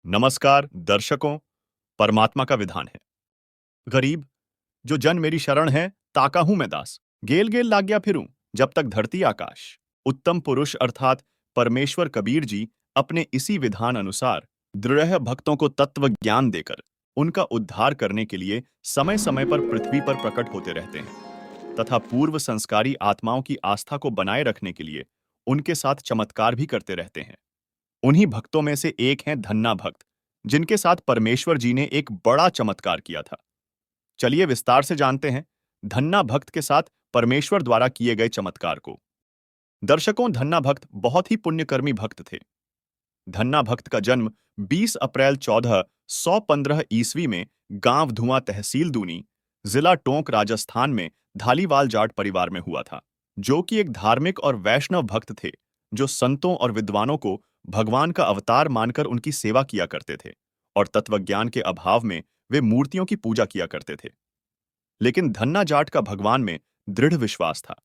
नमस्कार दर्शकों। परमात्मा का विधान है, गरीब जो जन मेरी शरण है, ताका हूं मैं दास। गेल गेल लाग्या फिरूं, जब तक धरती आकाश। उत्तम पुरुष अर्थात परमेश्वर कबीर जी अपने इसी विधान अनुसार दृढ़ भक्तों को तत्व ज्ञान देकर उनका उद्धार करने के लिए समय समय पर पृथ्वी पर प्रकट होते रहते हैं तथा पूर्व संस्कारी आत्माओं की आस्था को बनाए रखने के लिए उनके साथ चमत्कार भी करते रहते हैं। उन्हीं भक्तों में से एक हैं धन्ना भक्त, जिनके साथ परमेश्वर जी ने एक बड़ा चमत्कार किया था। चलिए विस्तार से जानते हैं धन्ना भक्त के साथ परमेश्वर द्वारा किए गए चमत्कार को। दर्शकों, धन्ना भक्त बहुत ही पुण्यकर्मी भक्त थे। धन्ना भक्त का जन्म 20 अप्रैल 1415 ईस्वी में गांव धुआं तहसील दूनी, जिला टोंक, राजस्थान में धालीवाल जाट परिवार में हुआ था, जो कि एक धार्मिक और वैष्णव भक्त थे, जो संतों और विद्वानों को भगवान का अवतार मानकर उनकी सेवा किया करते थे और तत्वज्ञान के अभाव में वे मूर्तियों की पूजा किया करते थे। लेकिन धन्ना जाट का भगवान में दृढ़ विश्वास था।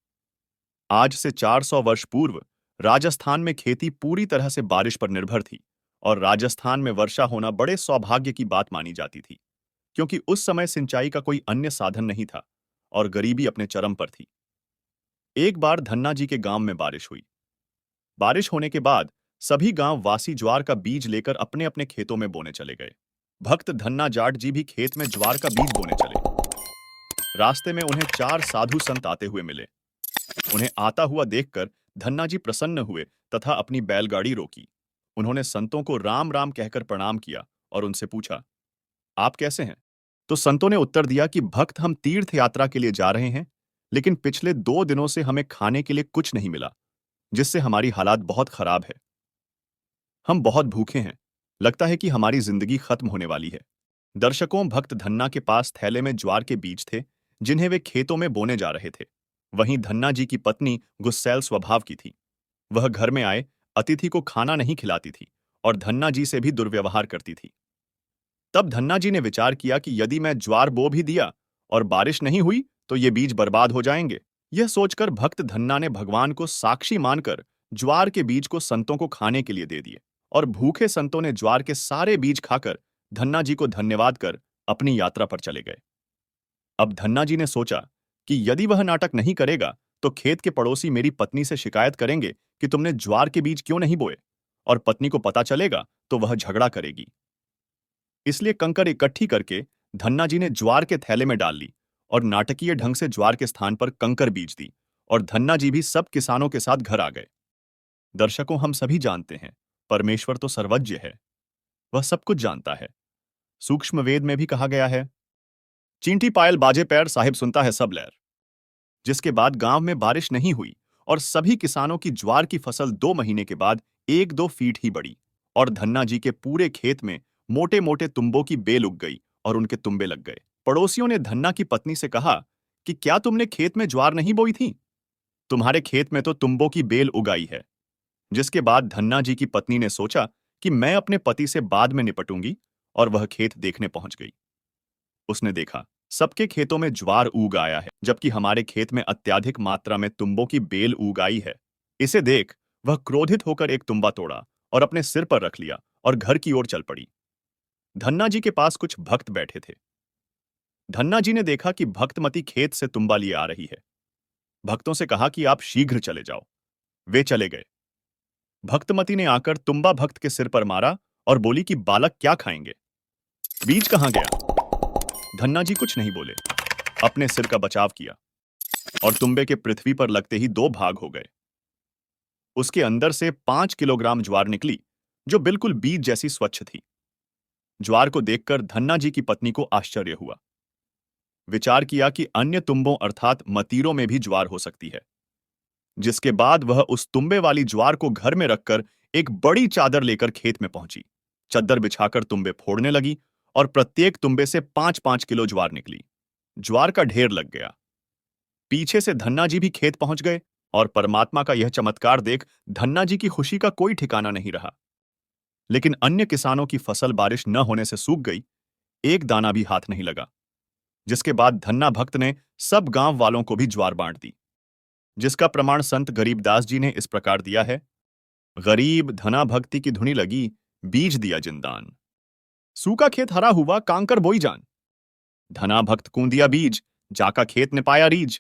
आज से 400 वर्ष पूर्व राजस्थान में खेती पूरी तरह से बारिश पर निर्भर थी और राजस्थान में वर्षा होना बड़े सौभाग्य की बात मानी जाती थी, क्योंकि उस समय सिंचाई का कोई अन्य साधन नहीं था और गरीबी अपने चरम पर थी। एक बार धन्ना जी के गांव में बारिश हुई। बारिश होने के बाद सभी गांव वासी ज्वार का बीज लेकर अपने अपने खेतों में बोने चले गए। भक्त धन्ना जाट जी भी खेत में ज्वार का बीज बोने चले। रास्ते में उन्हें 4 साधु संत आते हुए मिले। उन्हें आता हुआ देखकर धन्ना जी प्रसन्न हुए तथा अपनी बैलगाड़ी रोकी। उन्होंने संतों को राम राम कहकर प्रणाम किया और उनसे पूछा, आप कैसे हैं? तो संतों ने उत्तर दिया कि भक्त, हम तीर्थ यात्रा के लिए जा रहे हैं, लेकिन पिछले 2 दिनों से हमें खाने के लिए कुछ नहीं मिला, जिससे हमारी हालात बहुत खराब है। हम बहुत भूखे हैं, लगता है कि हमारी जिंदगी खत्म होने वाली है। दर्शकों, भक्त धन्ना के पास थैले में ज्वार के बीज थे, जिन्हें वे खेतों में बोने जा रहे थे। वहीं धन्ना जी की पत्नी गुस्सैल स्वभाव की थी। वह घर में आए अतिथि को खाना नहीं खिलाती थी और धन्ना जी से भी दुर्व्यवहार करती थी। तब धन्ना जी ने विचार किया कि यदि मैं ज्वार बो भी दिया और बारिश नहीं हुई तो ये बीज बर्बाद हो जाएंगे। यह सोचकर भक्त धन्ना ने भगवान को साक्षी मानकर ज्वार के बीज को संतों को खाने के लिए दे दिए और भूखे संतों ने ज्वार के सारे बीज खाकर धन्ना जी को धन्यवाद कर अपनी यात्रा पर चले गए। अब धन्ना जी ने सोचा कि यदि वह नाटक नहीं करेगा तो खेत के पड़ोसी मेरी पत्नी से शिकायत करेंगे कि तुमने ज्वार के बीज क्यों नहीं बोए, और पत्नी को पता चलेगा तो वह झगड़ा करेगी। इसलिए कंकर इकट्ठी करके धन्ना जी ने ज्वार के थैले में डाल ली और नाटकीय ढंग से ज्वार के स्थान पर कंकर बीज दी और धन्ना जी भी सब किसानों के साथ घर आ गए। दर्शकों, हम सभी जानते हैं परमेश्वर तो सर्वज्ञ है, वह सब कुछ जानता है। सूक्ष्म वेद में भी कहा गया है, चींटी पायल बाजे पैर, साहिब सुनता है सब लहर। जिसके बाद गांव में बारिश नहीं हुई और सभी किसानों की ज्वार की फसल 2 महीने के बाद 1-2 फीट ही बढ़ी और धन्ना जी के पूरे खेत में मोटे मोटे तुम्बों की बेल उग गई और उनके तुम्बे लग गए। पड़ोसियों ने धन्ना की पत्नी से कहा कि क्या तुमने खेत में ज्वार नहीं बोई थी? तुम्हारे खेत में तो तुम्बों की बेल उगाई है। जिसके बाद धन्ना जी की पत्नी ने सोचा कि मैं अपने पति से बाद में निपटूंगी और वह खेत देखने पहुंच गई। उसने देखा सबके खेतों में ज्वार उग आया है, जबकि हमारे खेत में अत्यधिक मात्रा में तुम्बों की बेल उग आई है। इसे देख वह क्रोधित होकर एक तुम्बा तोड़ा और अपने सिर पर रख लिया और घर की ओर चल पड़ी। धन्ना जी के पास कुछ भक्त बैठे थे। धन्ना जी ने देखा कि भक्तमती खेत से तुम्बा लिए आ रही है। भक्तों से कहा कि आप शीघ्र चले जाओ। वे चले गए। भक्तमती ने आकर तुम्बा भक्त के सिर पर मारा और बोली कि बालक क्या खाएंगे? बीज कहां गया? धन्ना जी कुछ नहीं बोले, अपने सिर का बचाव किया और तुम्बे के पृथ्वी पर लगते ही 2 भाग हो गए। उसके अंदर से 5 किलोग्राम ज्वार निकली, जो बिल्कुल बीज जैसी स्वच्छ थी। ज्वार को देखकर धन्ना जी की पत्नी को आश्चर्य हुआ। विचार किया कि अन्य तुम्बों अर्थात मतीरों में भी ज्वार हो सकती है। जिसके बाद वह उस तुम्बे वाली ज्वार को घर में रखकर एक बड़ी चादर लेकर खेत में पहुंची। चद्दर बिछाकर तुम्बे फोड़ने लगी और प्रत्येक तुम्बे से 5-5 किलो ज्वार निकली। ज्वार का ढेर लग गया। पीछे से धन्ना जी भी खेत पहुंच गए और परमात्मा का यह चमत्कार देख धन्ना जी की खुशी का कोई ठिकाना नहीं रहा। लेकिन अन्य किसानों की फसल बारिश न होने से सूख गई, एक दाना भी हाथ नहीं लगा। जिसके बाद धन्ना भक्त ने सब गांव वालों को भी ज्वार बांट दी, जिसका प्रमाण संत गरीबदास जी ने इस प्रकार दिया है, गरीब धना भक्ति की धुनी लगी, बीज दिया जिंदान। सूखा खेत हरा हुआ कांकर बोई जान, धना भक्त कूंदिया बीज, जाका खेत ने पाया रीझ।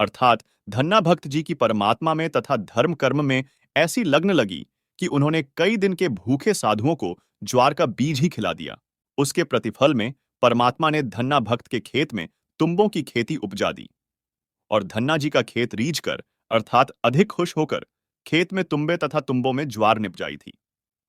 अर्थात धन्ना भक्त जी की परमात्मा में तथा धर्म कर्म में ऐसी लग्न लगी कि उन्होंने कई दिन के भूखे साधुओं को ज्वार का बीज ही खिला दिया। उसके प्रतिफल में परमात्मा ने धन्ना भक्त के खेत में तुम्बों की खेती उपजा दी और धन्ना जी का खेत रीझ कर अर्थात अधिक खुश होकर खेत में तुम्बे तथा तुम्बों में ज्वार निपजाई थी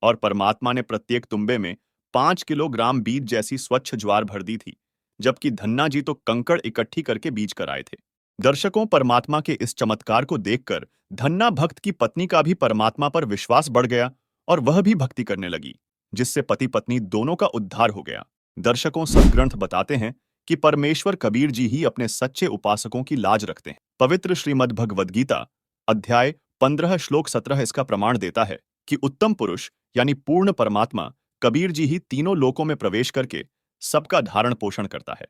और परमात्मा ने प्रत्येक तुम्बे में 5 किलोग्राम बीज जैसी स्वच्छ ज्वार भर दी थी, जबकि धन्ना जी तो कंकड़ इकट्ठी करके बीज कर आए थे। दर्शकों, परमात्मा के इस चमत्कार को देखकर धन्ना भक्त की पत्नी का भी परमात्मा पर विश्वास बढ़ गया और वह भी भक्ति करने लगी, जिससे पति पत्नी दोनों का उद्धार हो गया। दर्शकों, सद्ग्रंथ बताते हैं कि परमेश्वर कबीर जी ही अपने सच्चे उपासकों की लाज रखते हैं। पवित्र श्रीमद् भगवद गीता अध्याय 15 श्लोक 17 इसका प्रमाण देता है कि उत्तम पुरुष यानी पूर्ण परमात्मा कबीर जी ही तीनों लोकों में प्रवेश करके सबका धारण पोषण करता है,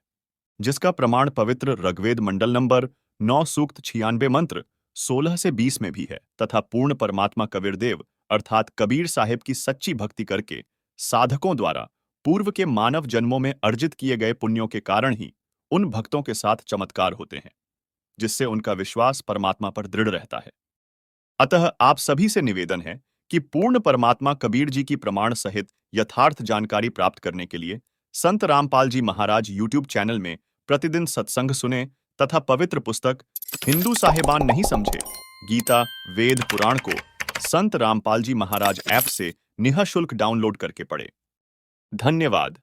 जिसका प्रमाण पवित्र ऋग्वेद मंडल नंबर 9 सूक्त 96 मंत्र 16 से 20 में भी है। तथा पूर्ण परमात्मा कबीरदेव अर्थात कबीर साहिब की सच्ची भक्ति करके साधकों द्वारा पूर्व के मानव जन्मों में अर्जित किए गए पुण्यों के कारण ही उन भक्तों के साथ चमत्कार होते हैं, जिससे उनका विश्वास परमात्मा पर दृढ़ रहता है। अतः आप सभी से निवेदन है कि पूर्ण परमात्मा कबीर जी की प्रमाण सहित यथार्थ जानकारी प्राप्त करने के लिए संत रामपाल जी महाराज यूट्यूब चैनल में प्रतिदिन सत्संग सुने तथा पवित्र पुस्तक हिंदू साहेबान नहीं समझे गीता वेद पुराण को संत रामपाल जी महाराज ऐप से निःशुल्क डाउनलोड करके पढ़े। धन्यवाद।